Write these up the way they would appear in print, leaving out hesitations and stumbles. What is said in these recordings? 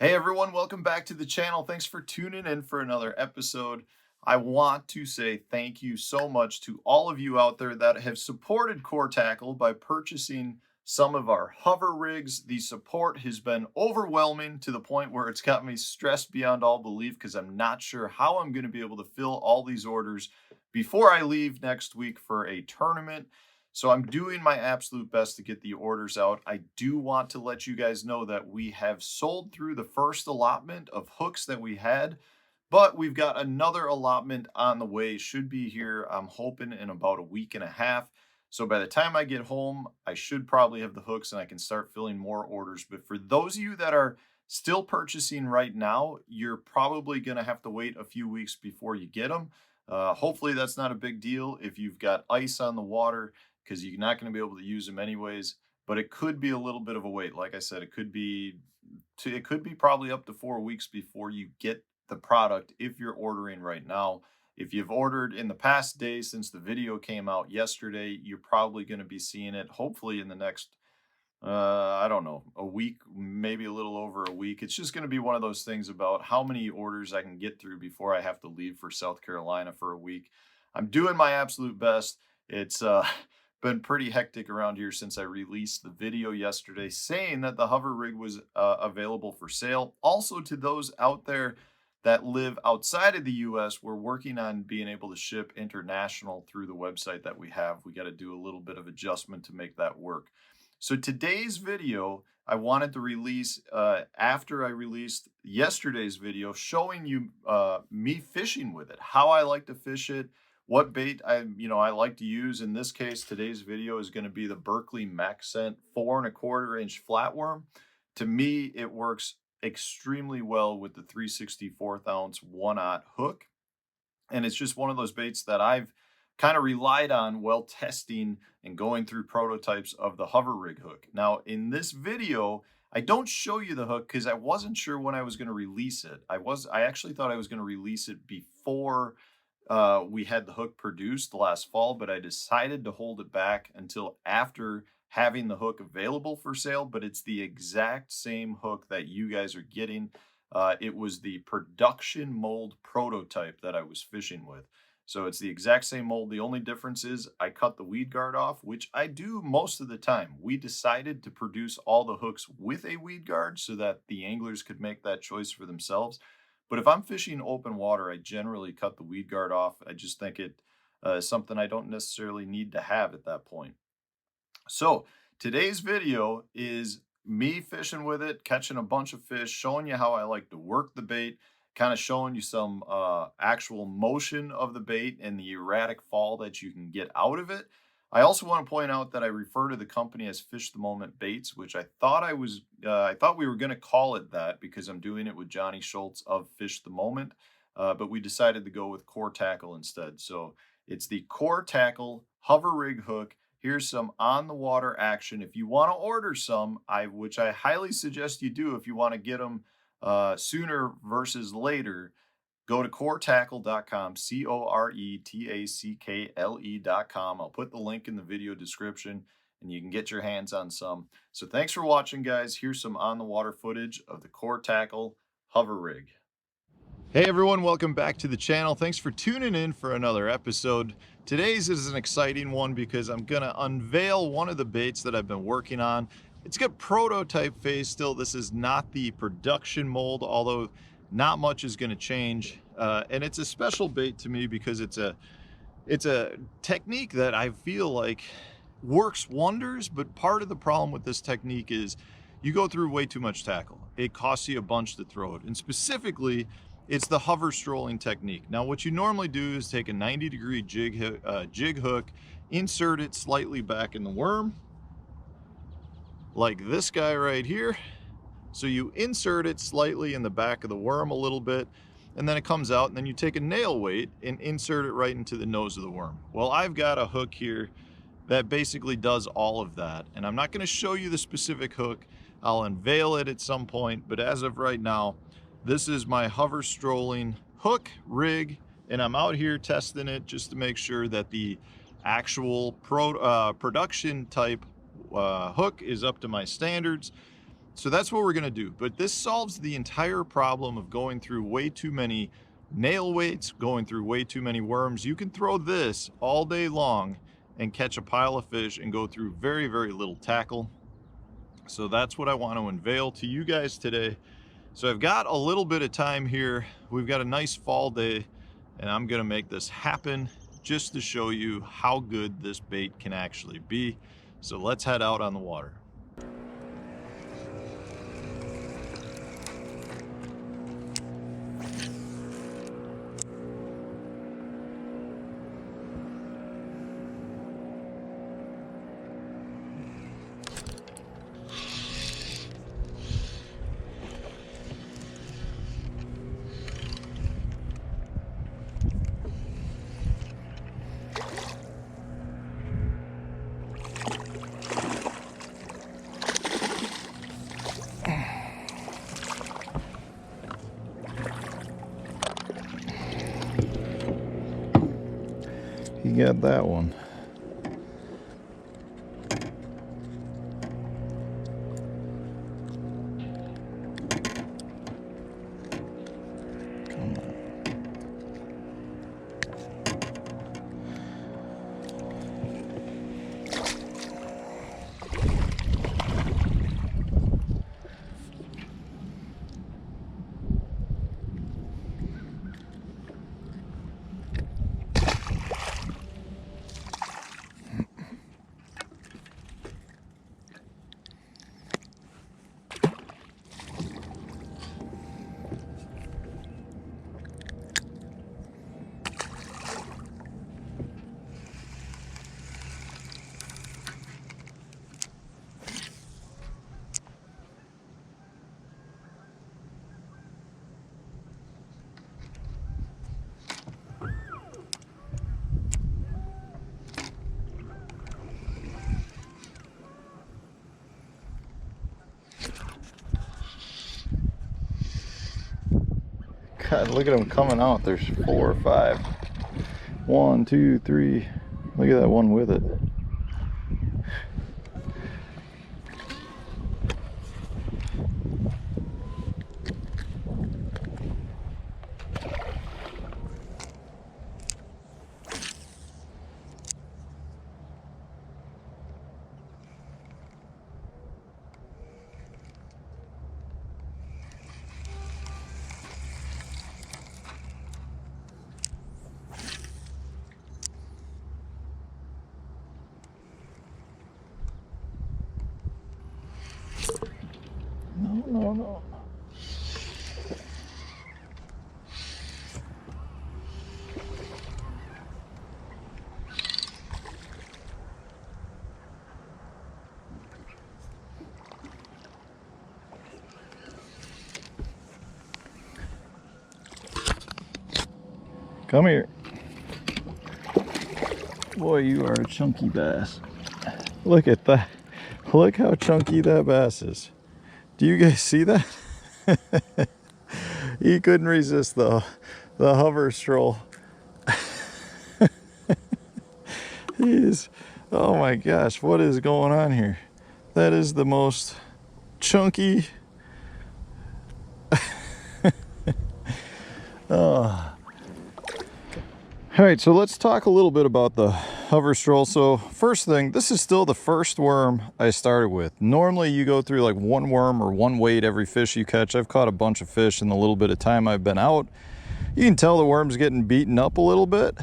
Hey everyone, welcome back to the channel. Thanks for tuning in for another episode. I want to say thank you so much to all of you out there that have supported Core Tackle by purchasing some of our hover rigs. The support has been overwhelming to the point where it's got me stressed beyond all belief because I'm not sure how I'm going to be able to fill all these orders before I leave next week for a tournament. So I'm doing my absolute best to get the orders out. I do want to let you guys know that we have sold through the first allotment of hooks that we had, but we've got another allotment on the way. Should be here, I'm hoping, in about a week and a half. So by the time I get home, I should probably have the hooks and I can start filling more orders. But for those of you that are still purchasing right now, you're probably going to have to wait a few weeks before you get them. Hopefully that's not a big deal if you've got ice on the water, because you're not going to be able to use them anyways. But it could be a little bit of a wait. Like I said, it could be probably up to 4 weeks before you get the product if you're ordering right now. If you've ordered in the past day since the video came out yesterday, you're probably going to be seeing it hopefully in the next I don't know, a week, maybe a little over a week. It's just going to be one of those things about how many orders I can get through before I have to leave for South Carolina for a week. I'm doing my absolute best. It's been pretty hectic around here since I released the video yesterday saying that the hover rig was available for sale. Also, to those out there that live outside of the US, we're working on being able to ship international through the website that we have. We got to do a little bit of adjustment to make that work. So today's video, I wanted to release after I released yesterday's video showing you me fishing with it, how I like to fish it, what bait I like to use. In this case, today's video is going to be the Berkley Mac Scent 4¼ inch flatworm. To me, it works extremely well with the 3/64 ounce 1/0 hook. And it's just one of those baits that I've kind of relied on while testing and going through prototypes of the hover rig hook. Now, in this video, I don't show you the hook because I wasn't sure when I was going to release it. I actually thought I was going to release it before we had the hook produced last fall, but I decided to hold it back until after having the hook available for sale. But it's the exact same hook that you guys are getting. It was the production mold prototype that I was fishing with. So it's the exact same mold. The only difference is I cut the weed guard off, which I do most of the time. We decided to produce all the hooks with a weed guard so that the anglers could make that choice for themselves. But if I'm fishing open water, I generally cut the weed guard off. I just think it is something I don't necessarily need to have at that point. So today's video is me fishing with it, catching a bunch of fish, showing you how I like to work the bait, kind of showing you some actual motion of the bait and the erratic fall that you can get out of it. I also want to point out that I refer to the company as Fish the Moment Baits, which I thought we were going to call it that because I'm doing it with Johnny Schultz of Fish the Moment, but we decided to go with Core Tackle instead. So it's the Core Tackle hover rig hook. Here's some on the water action. If you want to order some, which I highly suggest you do if you want to get them sooner versus later, go to coretackle.com, CORETACKLE.com. I'll put the link in the video description and you can get your hands on some. So thanks for watching, guys. Here's some on the water footage of the Core Tackle hover rig. Hey everyone, welcome back to the channel. Thanks for tuning in for another episode. Today's is an exciting one because I'm gonna unveil one of the baits that I've been working on. It's got prototype phase still. This is not the production mold, although not much is gonna change. And it's a special bait to me because it's a technique that I feel like works wonders, but part of the problem with this technique is you go through way too much tackle. It costs you a bunch to throw it. And specifically, it's the hover strolling technique. Now, what you normally do is take a 90-degree jig hook, insert it slightly back in the worm, like this guy right here. So you insert it slightly in the back of the worm a little bit, and then it comes out, and then you take a nail weight and insert it right into the nose of the worm. Well, I've got a hook here that basically does all of that, and I'm not going to show you the specific hook. I'll unveil it at some point, but as of right now, this is my hover strolling hook rig, and I'm out here testing it just to make sure that the actual production type hook is up to my standards. So that's what we're gonna do. But this solves the entire problem of going through way too many nail weights, going through way too many worms. You can throw this all day long and catch a pile of fish and go through very, very little tackle. So that's what I want to unveil to you guys today. So I've got a little bit of time here. We've got a nice fall day, and I'm gonna make this happen just to show you how good this bait can actually be. So let's head out on the water. You got that one. Come on. God, look at them coming out. There's 4 or 5. 1, 2, 3. Look at that one with it. No. Come here. Boy, you are a chunky bass. Look at that. Look how chunky that bass is. Do you guys see that? He couldn't resist the hover stroll. He's, oh my gosh, what is going on here? That is the most chunky. Oh. All right, so let's talk a little bit about the hover stroll. So first thing, this is still the first worm I started with. Normally you go through like 1 worm or 1 weight every fish you catch. I've caught a bunch of fish in the little bit of time I've been out. You can tell the worm's getting beaten up a little bit,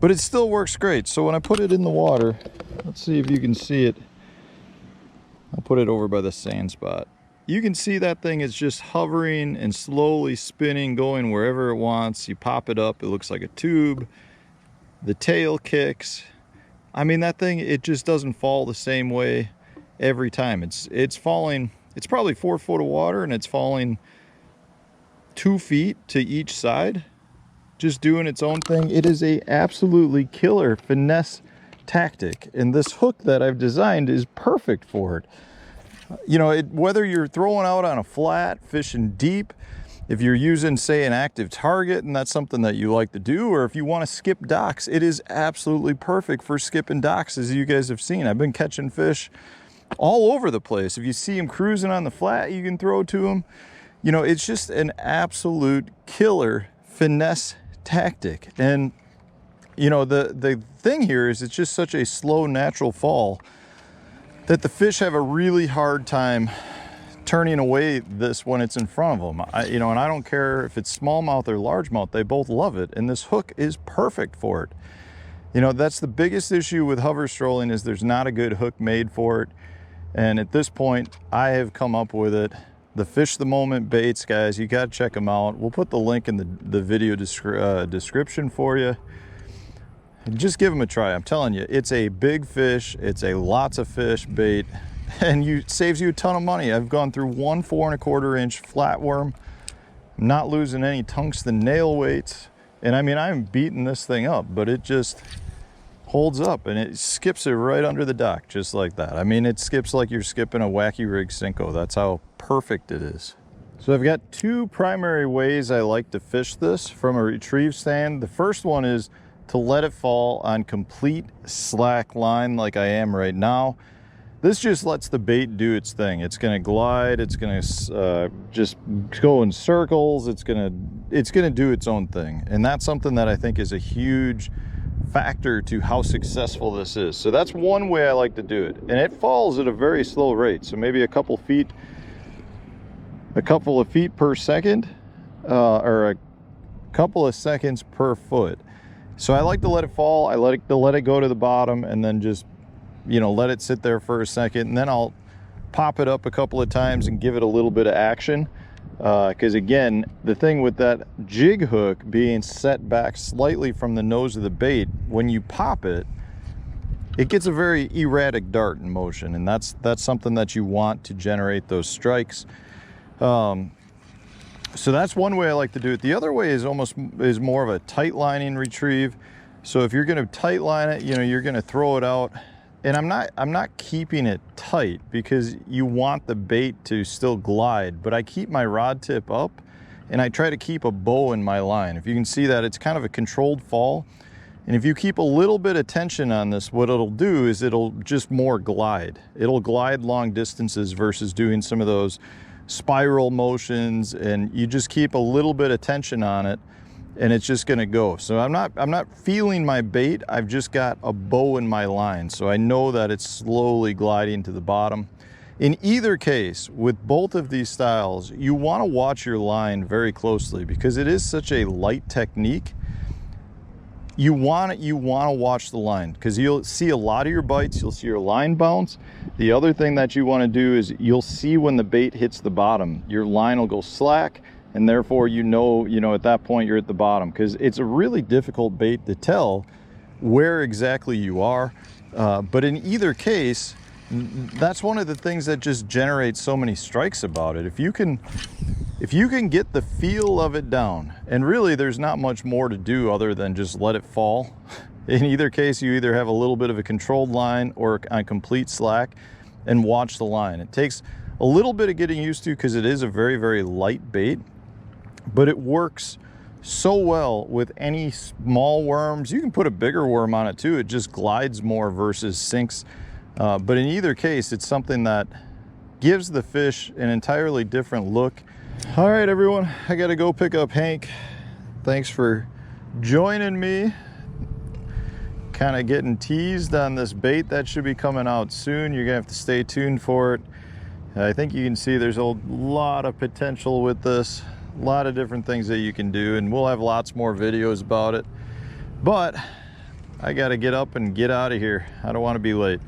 but it still works great. So when I put it in the water, let's see if you can see it. I'll put it over by the sand spot. You can see that thing is just hovering and slowly spinning, going wherever it wants. You pop it up, it looks like a tube. The tail kicks. I mean, that thing, it just doesn't fall the same way every time. It's falling, it's probably 4 foot of water and it's falling 2 feet to each side, just doing its own thing. It is a absolutely killer finesse tactic, and this hook that I've designed is perfect for it. You know, whether you're throwing out on a flat, fishing deep, if you're using, say, an active target and that's something that you like to do, or if you want to skip docks, it is absolutely perfect for skipping docks, as you guys have seen. I've been catching fish all over the place. If you see him cruising on the flat, you can throw to him. You know, it's just an absolute killer finesse tactic. And you know, the thing here is it's just such a slow natural fall that the fish have a really hard time turning away this when it's in front of them. You know, and I don't care if it's smallmouth or largemouth, they both love it, and this hook is perfect for it. You know, that's the biggest issue with hover strolling, is there's not a good hook made for it. And at this point, I have come up with it. The Fish the Moment baits, guys, you gotta check them out. We'll put the link in the video description for you. And just give them a try. I'm telling you, it's a big fish, it's a lots of fish bait, and saves you a ton of money. I've gone through one 4 1/4 inch flatworm, not losing any tungsten nail weights. And I mean, I'm beating this thing up, but it just holds up and it skips it right under the dock, just like that. I mean, it skips like you're skipping a wacky rig Cinco. That's how perfect it is. So I've got two primary ways I like to fish this from a retrieve stand. The first one is to let it fall on complete slack line like I am right now. This just lets the bait do its thing. It's gonna glide, it's gonna just go in circles, it's gonna do its own thing. And that's something that I think is a huge factor to how successful this is. So that's one way I like to do it. And it falls at a very slow rate. So maybe a couple of feet per second, or a couple of seconds per foot. So I like to let it fall. I like to let it go to the bottom and then just, you know, let it sit there for a second, and then I'll pop it up a couple of times and give it a little bit of action. Because again, the thing with that jig hook being set back slightly from the nose of the bait, when you pop it, it gets a very erratic dart in motion, and that's something that you want to generate those strikes. So that's one way I like to do it. The other way is more of a tight lining retrieve. So if you're going to tight line it, you know, you're going to throw it out. And I'm not keeping it tight because you want the bait to still glide, but I keep my rod tip up and I try to keep a bow in my line. If you can see that, it's kind of a controlled fall. And if you keep a little bit of tension on this, what it'll do is it'll just more glide. It'll glide long distances versus doing some of those spiral motions, and you just keep a little bit of tension on it and it's just gonna go. So I'm not feeling my bait, I've just got a bow in my line. So I know that it's slowly gliding to the bottom. In either case, with both of these styles, you wanna watch your line very closely because it is such a light technique. You wanna watch the line because you'll see a lot of your bites, you'll see your line bounce. The other thing that you wanna do is you'll see when the bait hits the bottom, your line will go slack, and therefore you know at that point you're at the bottom, because it's a really difficult bait to tell where exactly you are. But in either case, that's one of the things that just generates so many strikes about it. If you can get the feel of it down, and really there's not much more to do other than just let it fall. In either case, you either have a little bit of a controlled line or on complete slack, and watch the line. It takes a little bit of getting used to because it is a very, very light bait, but it works so well with any small worms. You can put a bigger worm on it too. It just glides more versus sinks. But in either case, it's something that gives the fish an entirely different look. All right, everyone, I gotta go pick up Hank. Thanks for joining me. Kind of getting teased on this bait that should be coming out soon. You're gonna have to stay tuned for it. I think you can see there's a lot of potential with this. A lot of different things that you can do, and we'll have lots more videos about it. But I gotta get up and get out of here. I don't want to be late.